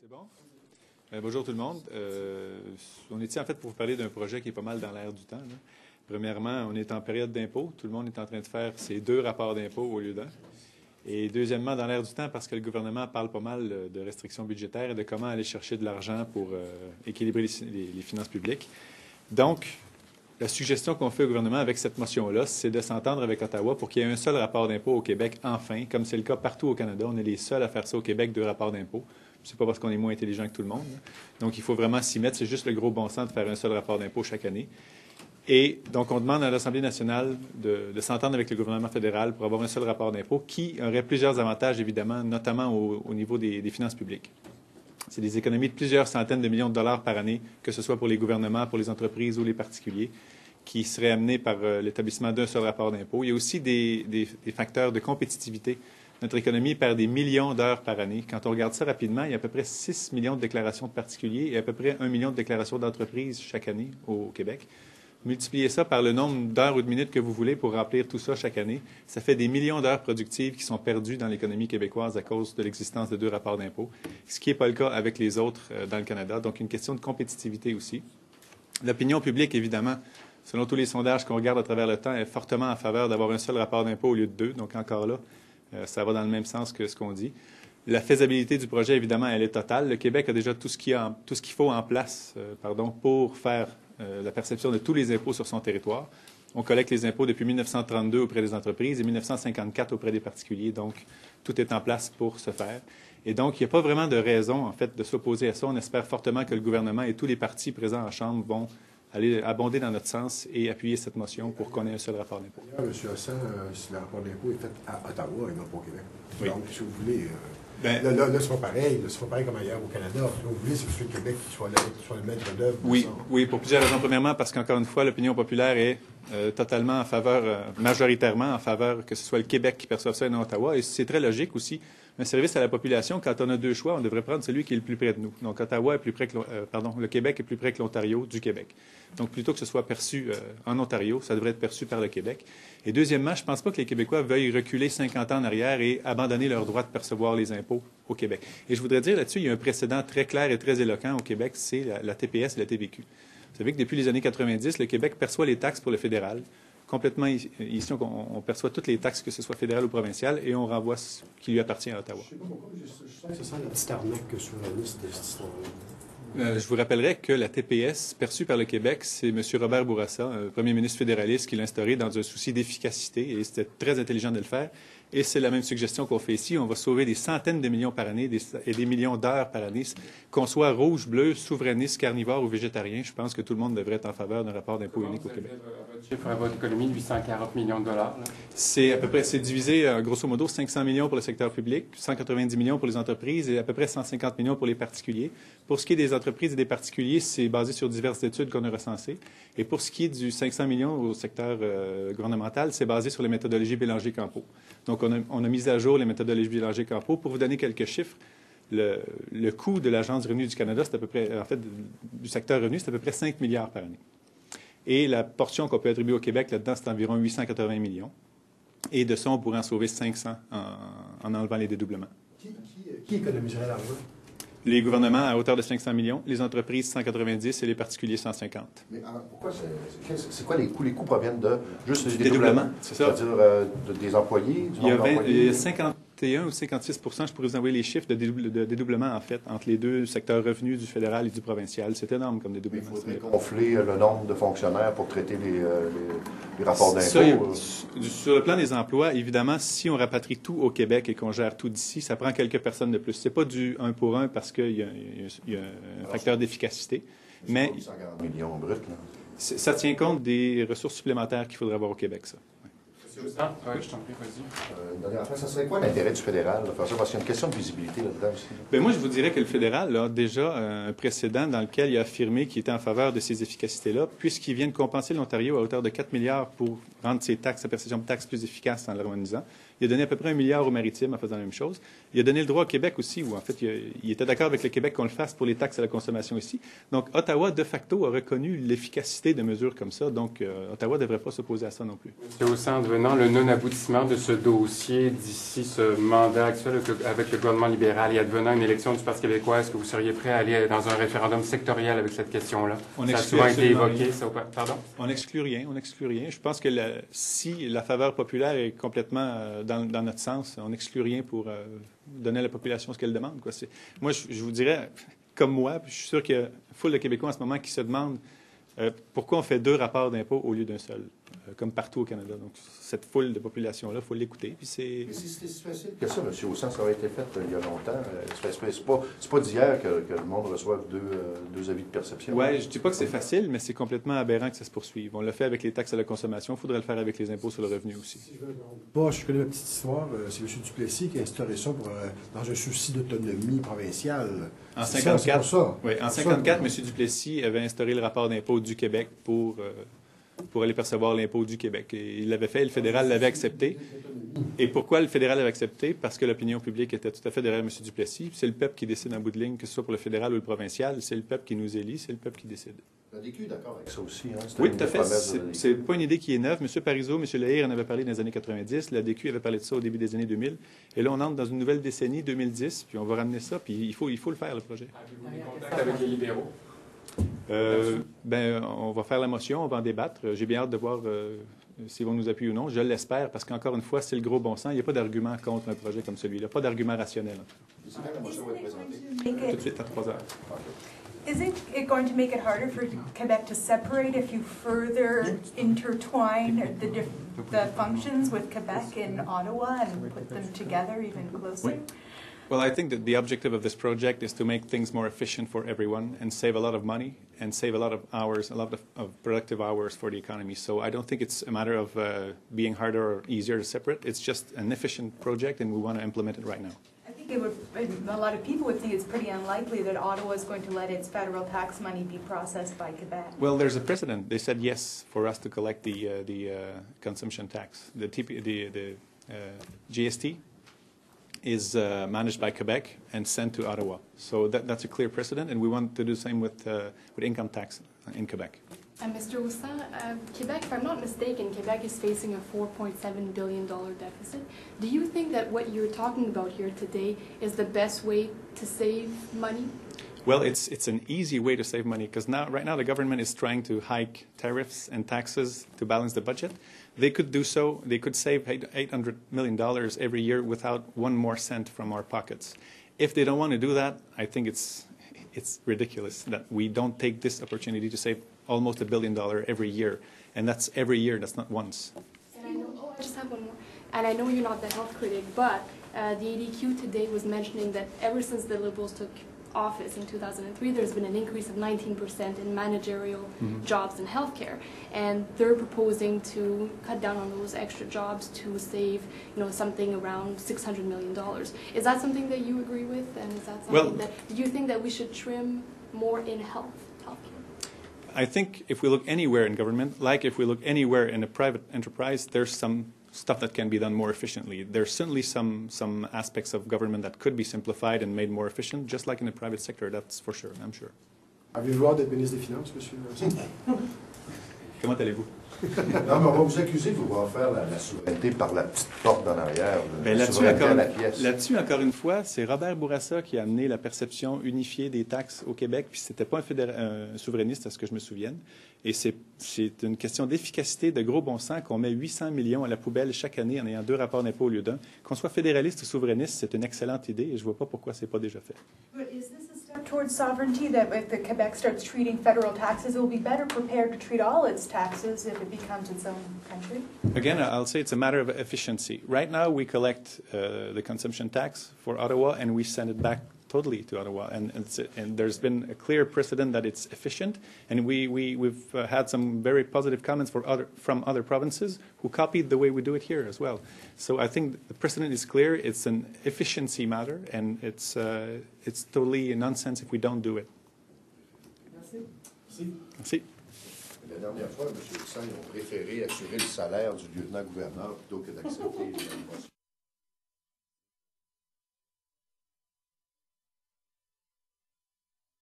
C'est bon? Bonjour tout le monde. On est ici en fait pour vous parler d'un projet qui est pas mal dans l'air du temps, là. Premièrement, on est en période d'impôt. Tout le monde est en train de faire ses 2 rapports d'impôt au lieu d'un. Et deuxièmement, dans l'air du temps, parce que le gouvernement parle pas mal de restrictions budgétaires et de comment aller chercher de l'argent pour équilibrer les finances publiques. Donc, la suggestion qu'on fait au gouvernement avec cette motion-là, c'est de s'entendre avec Ottawa pour qu'il y ait un seul rapport d'impôt au Québec, enfin, comme c'est le cas partout au Canada. On est les seuls à faire ça au Québec, 2 rapports d'impôt. C'est pas parce qu'on est moins intelligent que tout le monde, là. Donc, il faut vraiment s'y mettre. C'est juste le gros bon sens de faire un seul rapport d'impôt chaque année. Et donc, on demande à l'Assemblée nationale de s'entendre avec le gouvernement fédéral pour avoir un seul rapport d'impôt qui aurait plusieurs avantages, évidemment, notamment au niveau des finances publiques. C'est des économies de plusieurs centaines de millions de dollars par année, que ce soit pour les gouvernements, pour les entreprises ou les particuliers, qui seraient amenés par l'établissement d'un seul rapport d'impôt. Il y a aussi des facteurs de compétitivité. Notre économie perd des millions d'heures par année. Quand on regarde ça rapidement, il y a à peu près 6 millions de déclarations de particuliers et à peu près 1 million de déclarations d'entreprises chaque année au Québec. Multipliez ça par le nombre d'heures ou de minutes que vous voulez pour remplir tout ça chaque année. Ça fait des millions d'heures productives qui sont perdues dans l'économie québécoise à cause de l'existence de 2 rapports d'impôt, ce qui n'est pas le cas avec les autres dans le Canada. Donc, une question de compétitivité aussi. L'opinion publique, évidemment, selon tous les sondages qu'on regarde à travers le temps, est fortement en faveur d'avoir un seul rapport d'impôt au lieu de 2. Donc, encore là, ça va dans le même sens que ce qu'on dit. La faisabilité du projet, évidemment, elle est totale. Le Québec a déjà tout ce qu'il faut en place pour faire la perception de tous les impôts sur son territoire. On collecte les impôts depuis 1932 auprès des entreprises et 1954 auprès des particuliers. Donc, tout est en place pour se faire. Et donc, il n'y a pas vraiment de raison, en fait, de s'opposer à ça. On espère fortement que le gouvernement et tous les partis présents en Chambre vont aller abonder dans notre sens et appuyer cette motion pour qu'on ait un seul rapport d'impôt. M. Hassan, si le rapport d'impôt est fait à Ottawa et non pas au Québec. Oui. Donc, si vous voulez, là c'est pas pareil. C'est pas pareil comme ailleurs au Canada. Si vous voulez, c'est que le Québec qui soit le maître d'œuvre. Oui, pour plusieurs raisons. Premièrement, parce qu'encore une fois, l'opinion populaire est totalement en faveur, majoritairement en faveur que ce soit le Québec qui perçoive ça et non Ottawa. Et c'est très logique aussi. Un service à la population, quand on a 2 choix, on devrait prendre celui qui est le plus près de nous. Donc, Ottawa est plus près que le Québec est plus près que l'Ontario du Québec. Donc, plutôt que ce soit perçu en Ontario, ça devrait être perçu par le Québec. Et deuxièmement, je ne pense pas que les Québécois veuillent reculer 50 ans en arrière et abandonner leur droit de percevoir les impôts au Québec. Et je voudrais dire là-dessus, il y a un précédent très clair et très éloquent au Québec, c'est la TPS et la TVQ. Vous savez que depuis les années 90, le Québec perçoit les taxes pour le fédéral. Complètement ici, on perçoit toutes les taxes, que ce soit fédéral ou provincial, et on renvoie ce qui lui appartient à Ottawa. Je ne sais pas pourquoi, mais je sens que c'est ça la petite arnaque souverainiste de cette histoire-là. Je vous rappellerai que la TPS, perçue par le Québec, c'est M. Robert Bourassa, un premier ministre fédéraliste, qui l'a instaurée dans un souci d'efficacité, et c'était très intelligent de le faire. Et c'est la même suggestion qu'on fait ici. On va sauver des centaines de millions par année et des millions d'heures par année. Qu'on soit rouge, bleu, souverainiste, carnivore ou végétarien, je pense que tout le monde devrait être en faveur d'un rapport d'impôt unique au Québec. Votre chiffre à votre économie, 840 millions de dollars. C'est à peu près, c'est divisé, grosso modo, 500 millions pour le secteur public, 190 millions pour les entreprises et à peu près 150 millions pour les particuliers. Pour ce qui est des entreprises et des particuliers, c'est basé sur diverses études qu'on a recensées. Et pour ce qui est du 500 millions au secteur gouvernemental, c'est basé sur les méthodologies Bélanger-Campeau. Donc, on a mis à jour les méthodologies Bélanger-Campeau. Pour vous donner quelques chiffres, le coût de l'Agence du revenu du Canada, c'est à peu près, en fait, du secteur revenu, c'est à peu près 5 milliards par année. Et la portion qu'on peut attribuer au Québec là-dedans, c'est environ 880 millions. Et de ça, on pourrait en sauver 500 en enlevant les dédoublements. Qui économiserait l'argent? Les gouvernements à hauteur de 500 millions, les entreprises 150 et les particuliers 150. Mais alors, pourquoi c'est quoi les coûts? Les coûts proviennent de juste du dédoublement, c'est ça. C'est-à-dire des employés, du nombre d'employés? Il y a 51 ou 56 je pourrais vous envoyer les chiffres de dédoublement, en fait, entre les 2 secteurs revenus du fédéral et du provincial. C'est énorme comme dédoublement. Il faudrait gonfler le nombre de fonctionnaires pour traiter les rapports d'impôts. Sur le plan des emplois, évidemment, si on rapatrie tout au Québec et qu'on gère tout d'ici, ça prend quelques personnes de plus. C'est pas du 1 pour 1 parce qu'il y a un facteur d'efficacité. Mais 840 millions bruts, là. Ça tient compte des ressources supplémentaires qu'il faudrait avoir au Québec, ça. Oui, je t'en prie, vas-y. Une dernière affaire, ça serait quoi l'intérêt du fédéral de faire ça? Parce qu'il y a une question de visibilité là-dedans aussi. Bien, moi, je vous dirais que le fédéral a déjà un précédent dans lequel il a affirmé qu'il était en faveur de ces efficacités-là, puisqu'il vient de compenser l'Ontario à hauteur de 4 milliards pour rendre ses taxes, sa perception de taxes plus efficace en l'harmonisant. Il a donné à peu près 1 milliard aux maritimes en faisant la même chose. Il a donné le droit au Québec aussi, où en fait, il était d'accord avec le Québec qu'on le fasse pour les taxes à la consommation ici. Donc, Ottawa, de facto, a reconnu l'efficacité de mesures comme ça. Donc, Ottawa ne devrait pas s'opposer à ça non plus. M. Hassan, devenant advenant le non-aboutissement de ce dossier d'ici ce mandat actuel avec le gouvernement libéral et advenant une élection du Parti québécois, est-ce que vous seriez prêt à aller dans un référendum sectoriel avec cette question-là? Ça a souvent été évoqué. Pardon? On n'exclut rien, on n'exclut rien. Je pense que si la faveur populaire est complètement dans notre sens, on n'exclut rien pour donner à la population ce qu'elle demande, quoi. Moi, je vous dirais, comme moi, je suis sûr qu'il y a une foule de Québécois en ce moment qui se demandent pourquoi on fait 2 rapports d'impôt au lieu d'un seul, comme partout au Canada. Donc, cette foule de population-là, il faut l'écouter. Puis Mais c'est si facile que ça, M. Hossan, ça aurait été fait il y a longtemps. C'est pas d'hier que le monde reçoive deux avis de perception. Oui, je ne dis pas que c'est facile, mais c'est complètement aberrant que ça se poursuive. On l'a fait avec les taxes à la consommation, il faudrait le faire avec les impôts sur le revenu aussi. Si je ne me trompe pas, je connais ma petite histoire. C'est M. Duplessis qui a instauré ça dans un souci d'autonomie provinciale. En 1954, oui, en 1954, M. Duplessis avait instauré le rapport d'impôt du Québec pour aller percevoir l'impôt du Québec. Et il l'avait fait, le fédéral l'avait accepté. Et pourquoi le fédéral l'avait accepté? Parce que l'opinion publique était tout à fait derrière M. Duplessis. C'est le peuple qui décide en bout de ligne, que ce soit pour le fédéral ou le provincial. C'est le peuple qui nous élit, c'est le peuple qui décide. La DQ est d'accord avec ça aussi. Hein? Oui, tout à fait. C'est pas une idée qui est neuve. M. Parizeau, M. Lahire en avait parlé dans les années 90. La DQ avait parlé de ça au début des années 2000. Et là, on entre dans une nouvelle décennie, 2010, puis on va ramener ça, puis il faut le faire, le projet. Avez-vous des contacts avec les libéraux? On va faire la motion, on va en débattre. J'ai bien hâte de voir s'ils vont nous appuyer ou non. Je l'espère, parce qu'encore une fois, c'est le gros bon sens. Il n'y a pas d'argument contre un projet comme celui-là. Pas d'argument rationnel, en tout cas. La motion va être présentée. Tout de suite, à 3 heures. Isn't it going to make it harder for Quebec to separate if you further intertwine the functions with Quebec and Ottawa and put them together even closer? Well, I think that the objective of this project is to make things more efficient for everyone and save a lot of money and save a lot of hours, a lot of productive hours for the economy. So I don't think it's a matter of being harder or easier to separate. It's just an efficient project, and we want to implement it right now. I think a lot of people would think it's pretty unlikely that Ottawa is going to let its federal tax money be processed by Quebec. Well, there's a precedent. They said yes for us to collect the consumption tax. The GST is managed by Quebec and sent to Ottawa. So that's a clear precedent, and we want to do the same with income tax in Quebec. Mr. Hossan, Quebec, if I'm not mistaken, Quebec is facing a $4.7 billion deficit. Do you think that what you're talking about here today is the best way to save money? Well, it's an easy way to save money because right now the government is trying to hike tariffs and taxes to balance the budget. They could do so. They could save $800 million every year without one more cent from our pockets. If they don't want to do that, I think it's ridiculous that we don't take this opportunity to save almost $1 billion every year. And that's every year, that's not once. And I just have one more. And I know you're not the health critic, but the ADQ today was mentioning that ever since the Liberals took office in 2003, there's been an increase of 19% in managerial jobs in healthcare, and they're proposing to cut down on those extra jobs to save, something around $600 million. Is that something that you agree with, and is that something do you think that we should trim more in healthcare? I think if we look anywhere in government, like if we look anywhere in a private enterprise, there's some stuff that can be done more efficiently. There's certainly some aspects of government that could be simplified and made more efficient, just like in the private sector, that's for sure, I'm sure. Avez-vous hâte d'être ministre des Finances, M. Comment allez-vous? Non, mais on va vous accuser de vouloir faire la souveraineté par la petite porte en arrière. Là-dessus, encore une fois, c'est Robert Bourassa qui a amené la perception unifiée des taxes au Québec, puis c'était pas un souverainiste, à ce que je me souvienne. Et c'est une question d'efficacité, de gros bon sens, qu'on met 800 millions à la poubelle chaque année en ayant 2 rapports d'impôt au lieu d'un. Qu'on soit fédéraliste ou souverainiste, c'est une excellente idée, et je vois pas pourquoi c'est pas déjà fait. But is this a step towards sovereignty, that if the Quebec starts treating federal taxes, it will be better prepared to treat all its taxes if it becomes its own country? Again, I'll say it's a matter of efficiency. Right now, we collect the consumption tax for Ottawa, and we send it back totally to Ottawa. And there's been a clear precedent that it's efficient, and we've had some very positive comments from other provinces who copied the way we do it here as well. So I think the precedent is clear. It's an efficiency matter, and it's totally nonsense if we don't do it. Merci. La dernière fois, M. Hossan, ils ont préféré assurer le salaire du lieutenant-gouverneur plutôt que d'accepter la motion.